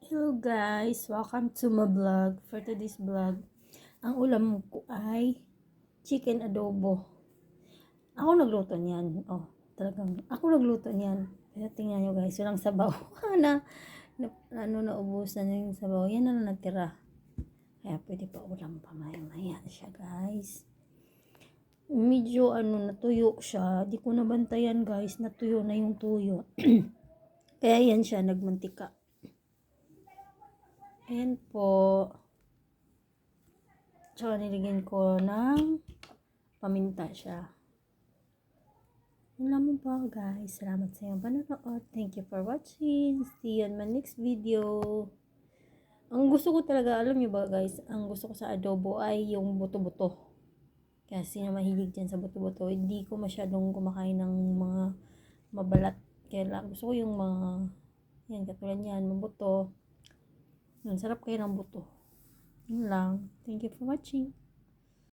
Hello guys, welcome to my vlog. For today's vlog, ang ulam ko ay chicken adobo. Ako nagluto niyan. Oh, talagang ako nagluto niyan. Pero tingnan nyo guys, walang sabaw. Naubusan na yung sabaw. Yan na lang natira. Kaya pwede pa ulam pa maya siya guys. Medyo natuyo siya. Di ko nabantayan guys, natuyo na yung tuyo. Kaya yan siya, nagmantika. Ayan po. Tsaka nilagyan ko ng paminta siya. Yun lamang po guys. Salamat sa iyong panonood. Thank you for watching. See you on my next video. Ang gusto ko talaga, alam niyo ba guys, ang gusto ko sa adobo ay yung buto-buto. Kasi na mahilig dyan sa buto-buto. Hindi ko masyadong kumakain ng mga mabalat. Kaya lang, gusto ko yung mga, yan, katulad yan, mabuto. Sarap kayo ng buto. Yun lang. Thank you for watching.